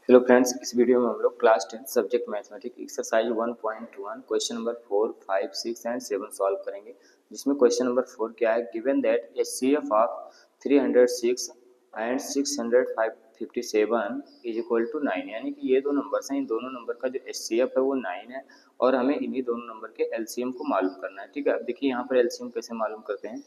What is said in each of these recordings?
Hello friends, इस video में हम लोग class 10 subject mathematics exercise 1.1 question number 4, 5, 6 and 7 solve करेंगे। जिसमें क्वेश्चन नंबर 4 क्या है, given that HCF of 306 and 657 is equal to 9। यानी कि ये दो नंबर्स हैं, इन दोनों नंबर का जो एचसीएफ है वो 9 है और हमें इन्हीं दोनों नंबर के एलसीएम को मालूम करना है। ठीक है, अब देखिए यहाँ पर एलसीएम कैसे मालूम करते हैं।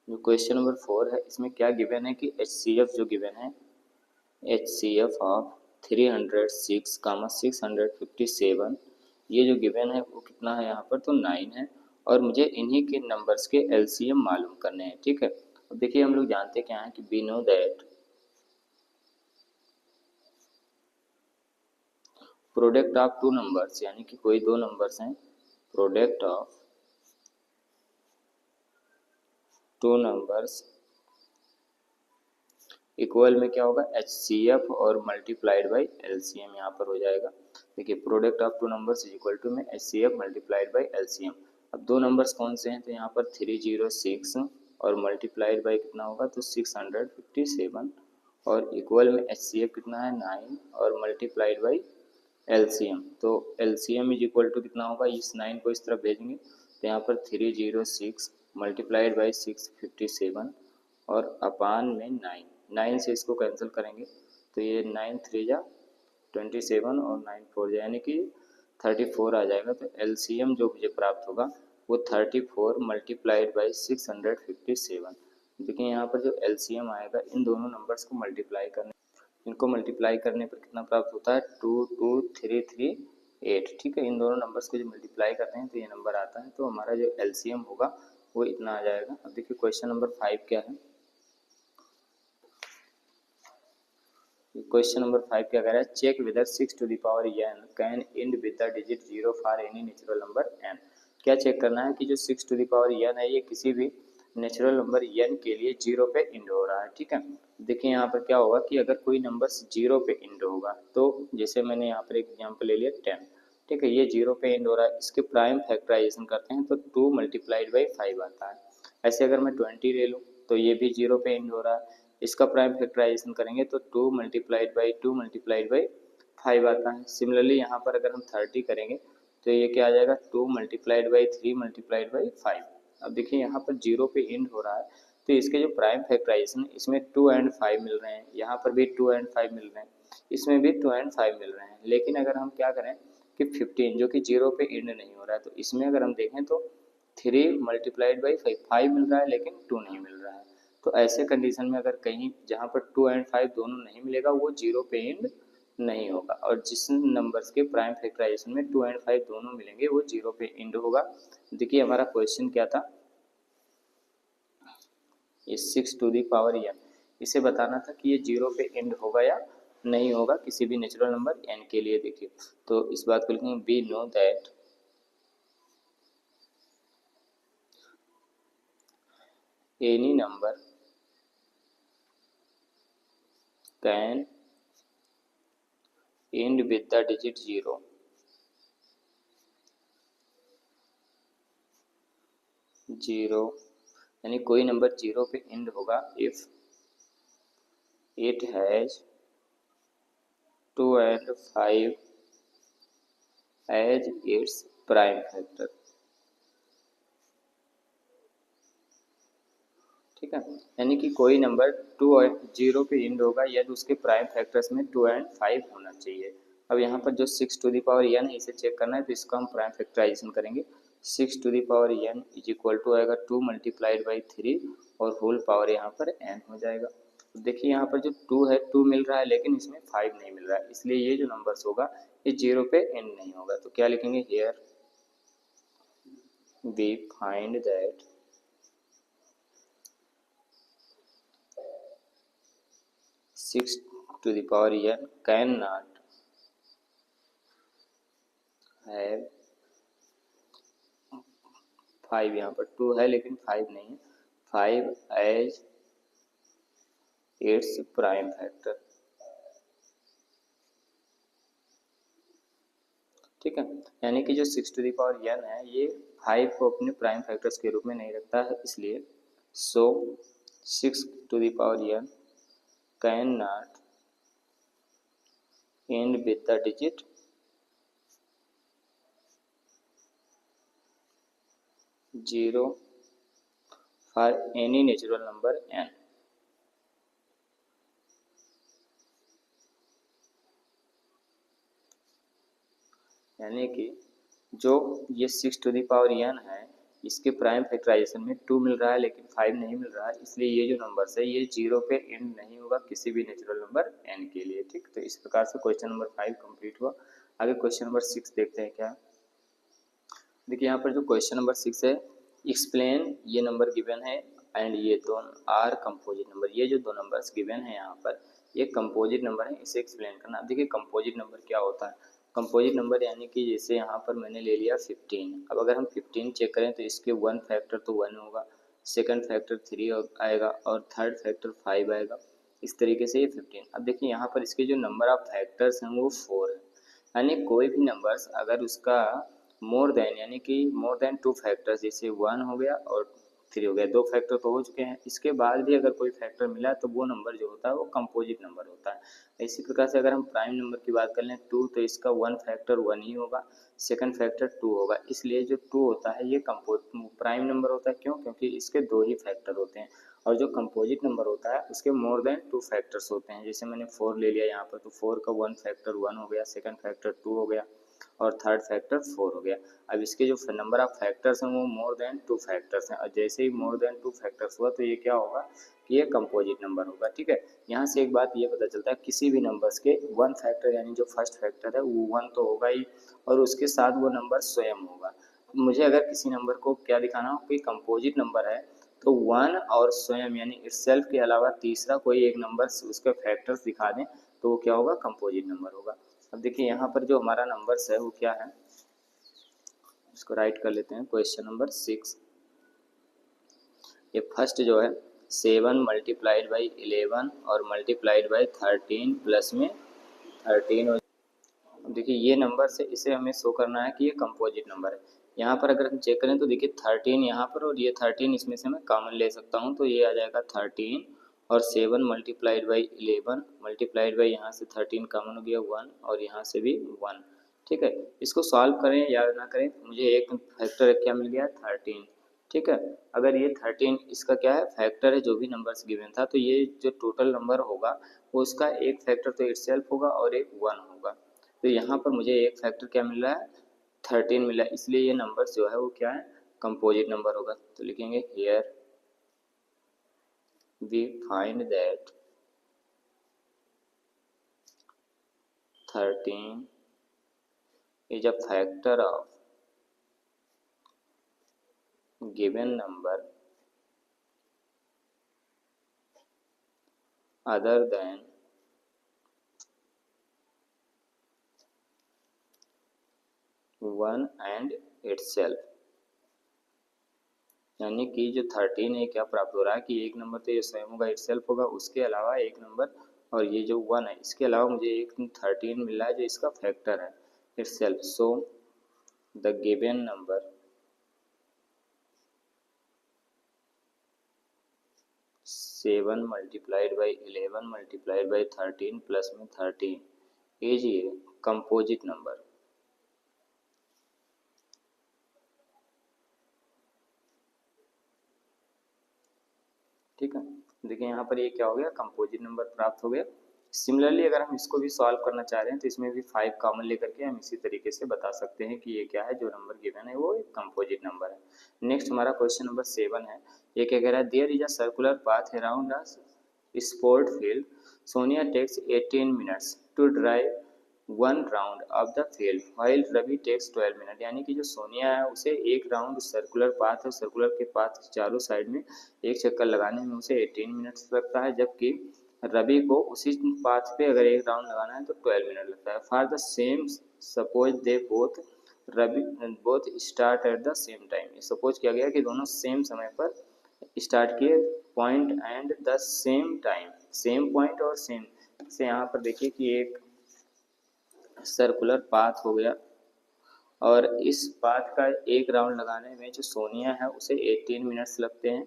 जो क्वेश्चन नंबर 4 है इसमें क्या गिवन है कि एचसीएफ जो गिवन है, HCF ऑफ 306, 657 ये जो गिवन है वो कितना है यहाँ पर, तो 9 है और मुझे इन्हीं के नंबर्स के LCM मालूम करने हैं। ठीक है, अब देखिए हम लोग जानते क्या है कि we know that product of two numbers, यानी कि कोई दो नंबर्स हैं, product of two numbers equal में क्या होगा, HCF और मल्टीप्लाइड बाई LCM यहाँ पर हो जाएगा। देखिए product of two numbers is equal to में HCF मल्टीप्लाइड बाई LCM। अब दो नंबर्स कौन से हैं, तो यहाँ पर 306 और मल्टीप्लाइड बाई कितना होगा, तो 657 और इक्वल में HCF कितना है 9 और मल्टीप्लाइड बाई LCM। तो LCM इज इक्वल टू कितना होगा, इस 9 को इस तरफ भेजेंगे तो यहाँ पर 306 मल्टीप्लाइड बाई 657 और अपान में 9 से इसको कैंसिल करेंगे तो ये 9 3 जा 27 और 9 4 जा यानी कि 34 आ जाएगा। तो LCM जो मुझे प्राप्त होगा वो 34 मल्टीप्लाइड बाई 657। देखिए यहाँ पर जो LCM आएगा इन दोनों नंबर्स को मल्टीप्लाई करने, इनको मल्टीप्लाई करने पर कितना प्राप्त होता है, 22338। ठीक है, इन दोनों नंबर्स को जो मल्टीप्लाई करते हैं तो ये नंबर आता है, तो हमारा जो LCM होगा वो इतना आ जाएगा। अब देखिए क्वेश्चन नंबर 5 क्या है। क्वेश्चन नंबर 5 क्या कह रहा है, check whether 6 to the power n can end with the digit 0 for any natural number n। क्या चेक करना है कि जो 6 टू द पावर n है ये किसी भी नेचुरल नंबर n के लिए 0 पे एंड हो रहा है। ठीक है, देखिए यहाँ पर क्या होगा कि अगर कोई नंबर 0 पे एंड होगा तो जैसे मैंने यहाँ पर एक एग्जाम्पल ले लिया 10। ठीक है, ये 0 पे एंड हो रहा है, इसके प्राइम फैक्टराइजेशन करते हैं तो 2 मल्टीप्लाइड बाई 5 आता है। ऐसे अगर मैं 20 ले लूँ तो ये भी 0 पे एंड हो रहा है, इसका प्राइम फैक्टराइजेशन करेंगे तो 2 मल्टीप्लाइड बाई 5 आता है। सिमिलरली यहाँ पर अगर हम 30 करेंगे तो ये क्या आ जाएगा, 2 मल्टीप्लाइड बाई 3 मल्टीप्लाइड बाई 5। अब देखिए यहाँ पर 0 पे एंड हो रहा है तो इसके जो प्राइम फैक्टराइजेशन है इसमें 2 एंड 5 मिल रहे हैं, यहाँ पर भी 2 एंड 5 मिल रहे हैं, इसमें भी 2 एंड 5 मिल रहे हैं। लेकिन अगर हम क्या करें कि 15 जो कि 0 पे एंड नहीं हो रहा है तो इसमें अगर हम देखें तो 3 मल्टीप्लाइड बाई 5 मिल रहा है लेकिन 2 नहीं मिल रहा है। तो ऐसे कंडीशन में अगर कहीं जहाँ पर 2 एंड 5 दोनों नहीं मिलेगा वो 0 पे एंड नहीं होगा, और जिस नंबर्स के प्राइम फैक्टराइजेशन में 2 एंड 5 दोनों मिलेंगे वो 0 पे एंड होगा। देखिए हमारा क्वेश्चन क्या था, ये 6 टू दी पावर n, इसे बताना था कि ये 0 पे एंड होगा या नहीं होगा किसी भी नेचुरल नंबर n के लिए। देखिए तो इस बात को लिखेंगे, we know that any number can end with the digit 0 यानी कोई नंबर 0 पे एंड होगा if it has 2 and 5 as its prime factor. ठीक है, यानी कि कोई नंबर 2 और 0 पे एंड होगा यदि उसके प्राइम फैक्टर्स में 2 and 5 होना चाहिए। अब यहाँ पर जो 6 टू दी पावर n है इसे चेक करना है तो इसका हम प्राइम फैक्टराइजेशन करेंगे। 6 to the power n is equal to आएगा 2 मल्टीप्लाइड बाई 3 और होल पावर यहाँ पर n हो जाएगा। तो देखिए यहाँ पर जो 2 है 2 मिल रहा है लेकिन इसमें 5 नहीं मिल रहा है, इसलिए ये जो नंबर्स होगा ये 0 पे एंड नहीं होगा। तो क्या लिखेंगे, here we find that 6 to the power n cannot have 5, यहाँ पर 2 है लेकिन 5 नहीं है, 5 एज इट्स प्राइम फैक्टर। ठीक है, यानी कि जो 6 टू दी पावर n है ये 5 को अपने प्राइम फैक्टर्स के रूप में नहीं रखता है, इसलिए so 6 to the power n can not end with the digit 0 for any natural number n। यानी कि जो ये 6 टू दी पावर n है, इसके प्राइम फैक्टराइजेशन में 2 मिल रहा है लेकिन 5 नहीं मिल रहा है, इसलिए ये जो नंबर्स है ये 0 पे एंड नहीं होगा किसी भी नेचुरल नंबर n के लिए। ठीक, तो इस प्रकार से क्वेश्चन नंबर 5 कंप्लीट हुआ। आगे क्वेश्चन नंबर 6 देखते हैं क्या। देखिए यहाँ पर जो क्वेश्चन नंबर 6 है, एक्सप्लेन, ये नंबर गिवन है एंड ये दोनों आर कंपोजिट नंबर। ये जो दो नंबर्स गिवन है यहाँ पर, ये कंपोजिट नंबर है, इसे एक्सप्लेन करना। देखिए कंपोजिट नंबर क्या होता है। कंपोजिट नंबर यानी कि जैसे यहाँ पर मैंने ले लिया 15। अब अगर हम 15 चेक करें तो इसके 1 फैक्टर तो 1 होगा, सेकंड फैक्टर 3 आएगा और थर्ड फैक्टर 5 आएगा। इस तरीके से ये 15। अब देखिए यहाँ पर इसके जो नंबर ऑफ फैक्टर्स हैं वो 4 है। यानी कोई भी नंबर्स अगर उसका मोर देन यानी कि मोर देन 2 फैक्टर्स, जैसे 1 हो गया और 3 हो गया, 2 फैक्टर तो हो चुके हैं, इसके बाद भी अगर कोई फैक्टर मिला तो वो नंबर जो होता है वो कंपोजिट नंबर होता है। इसी प्रकार से अगर हम प्राइम नंबर की बात कर लें 2, तो इसका 1 फैक्टर 1 ही होगा, सेकंड फैक्टर 2 होगा, इसलिए जो 2 होता है ये प्राइम नंबर होता है। क्यों? क्योंकि इसके 2 ही फैक्टर होते हैं। और जो कंपोजिट नंबर होता है उसके मोर देन 2 फैक्टर्स होते हैं। जैसे मैंने 4 ले लिया यहाँ पर, तो 4 का 1 फैक्टर 1 हो गया, सेकंड फैक्टर 2 हो गया और थर्ड फैक्टर 4 हो गया। अब इसके जो नंबर ऑफ फैक्टर्स हैं वो मोर देन 2 फैक्टर्स हैं, और जैसे ही मोर देन 2 फैक्टर्स हुआ तो ये क्या होगा कि ये कंपोजिट नंबर होगा। ठीक है, यहाँ से एक बात ये पता चलता है किसी भी नंबर्स के 1 फैक्टर यानी जो फर्स्ट फैक्टर है वो 1 तो होगा ही, और उसके साथ वो नंबर स्वयं होगा। मुझे अगर किसी नंबर को क्या दिखाना हो कि कंपोजिट नंबर है, तो 1 और स्वयं यानी इटसेल्फ के अलावा तीसरा कोई एक नंबर उसके फैक्टर्स दिखा दें तो वो क्या होगा, कंपोजिट नंबर होगा। अब देखिए यहाँ पर जो हमारा नंबर्स है वो क्या है, इसको राइट कर लेते हैं। क्वेश्चन नंबर 6, ये फर्स्ट जो है 7 मल्टीप्लाइड बाई 11 और मल्टीप्लाइड बाई 13 प्लस में 13। देखिए ये नंबर से इसे हमें शो करना है कि ये कंपोजिट नंबर है। यहाँ पर अगर हम चेक करें तो देखिए 13 यहाँ पर और ये 13 इसमें से मैं कॉमन ले सकता हूँ, तो ये आ जाएगा 13 और 7 मल्टीप्लाइड बाई 11 मल्टीप्लाइड बाई यहाँ से 13 कॉमन हो गया 1 और यहाँ से भी 1। ठीक है, इसको सॉल्व करें या ना करें, मुझे एक फैक्टर क्या मिल गया, 13। ठीक है, अगर ये 13 इसका क्या है, फैक्टर है जो भी नंबर्स गिवन था, तो ये जो टोटल नंबर होगा वो उसका एक फैक्टर तो इटसेल्फ होगा और एक 1 होगा। तो यहाँ पर मुझे एक फैक्टर क्या मिल रहा है, 13 मिला, इसलिए ये नंबर जो है वो क्या है, कंपोजिट नंबर होगा। तो लिखेंगे here we find that 13 is a factor of given number other than 1 and itself। यानी कि जो 13 है क्या प्राप्त हो रहा है कि एक नंबर तो ये स्वयं होगा, इटसेल्फ होगा, उसके अलावा एक नंबर और ये जो 1 है इसके अलावा मुझे एक 13 मिल रहा है जो इसका फैक्टर है itself. So the given number 7 multiplied by 11 multiplied by 13 plus में 13 इज ये कंपोजिट नंबर। ठीक है, देखिए यहाँ पर ये क्या हो गया, कंपोजिट नंबर प्राप्त हो गया। सिमिलरली अगर हम इसको भी सॉल्व करना चाह रहे हैं तो इसमें भी 5 कॉमन लेकर के हम इसी तरीके से बता सकते हैं कि ये क्या है, जो नंबर गिवन है वो एक कंपोजिट नंबर है। नेक्स्ट हमारा क्वेश्चन नंबर 7 है। ये क्या कह रहा है, there is a circular path around a sport field, Sonia takes 18 minutes to drive 1 round of the field while Ravi takes 12 minute. यानी कि जो सोनिया है उसे एक राउंड सर्कुलर पाथ है, सर्कुलर के पाथ चारों साइड में एक चक्कर लगाने में उसे 18 मिनट्स लगता है, जबकि रवि को उसी पाथ पे अगर एक राउंड लगाना है तो 12 मिनट लगता है। For the same suppose they both start at the same time. Suppose किया गया कि दोनों सेम समय पर स्टार्ट किए, point and the same time, same point और सेम से यहाँ पर देखिए कि एक सर्कुलर पाथ हो गया और इस पाथ का एक राउंड लगाने में जो सोनिया है उसे 18 मिनट्स लगते हैं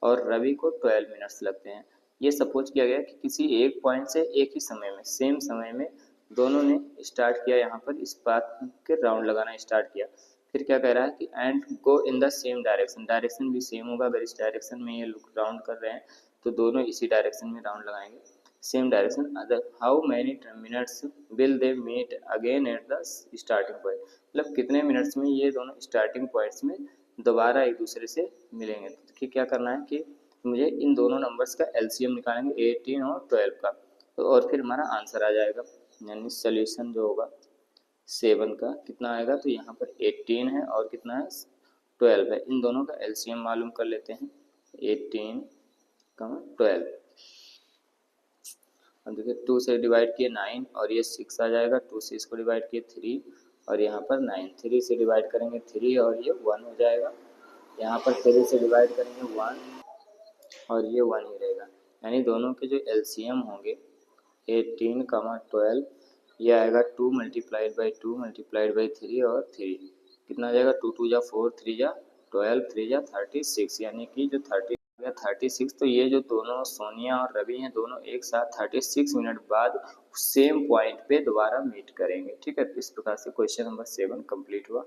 और रवि को 12 मिनट्स लगते हैं। ये सपोज किया गया कि किसी एक पॉइंट से एक ही समय में, सेम समय में दोनों ने स्टार्ट किया, यहाँ पर इस पाथ के राउंड लगाना स्टार्ट किया। फिर क्या कह रहा है कि and go in the same direction, direction भी सेम होगा। अगर इस डायरेक्शन में ये राउंड कर रहे हैं तो दोनों इसी डायरेक्शन में राउंड लगाएंगे, same direction. Other how many minutes will they meet again at the starting point, मतलब कितने मिनट्स में ये दोनों स्टार्टिंग पॉइंट्स में दोबारा एक दूसरे से मिलेंगे। तो क्या करना है कि मुझे इन दोनों नंबर्स का एलसीएम निकालेंगे 18 और 12 का, तो और फिर हमारा आंसर आ जाएगा। यानी सोल्यूशन जो होगा 7 का कितना आएगा, तो यहाँ पर 18 है और कितना है 12 है। इन दोनों का एलसीएम मालूम कर लेते हैं, 18 12। अब देखिए 2 से डिवाइड किए 9 और ये 6 आ जाएगा, 2 से इसको डिवाइड किए 3 और यहाँ पर 9, 3 से डिवाइड करेंगे 3 और ये 1 हो जाएगा। यहाँ पर 3 से डिवाइड करेंगे 1 और ये 1 ही रहेगा। यानी दोनों के जो एलसीएम होंगे 18, 12, ये आएगा 2 मल्टीप्लाइड बाई 2 मल्टीप्लाइड बाई 3 और 3 कितना आ जाएगा, 2 2 जा 4, 3 जा 12, 3 जा 36, यानी कि जो 36। तो ये जो दोनों सोनिया और रवि हैं दोनों एक साथ 36 मिनट बाद सेम पॉइंट पे दोबारा मीट करेंगे। ठीक है, इस प्रकार से क्वेश्चन नंबर 7 कंप्लीट हुआ।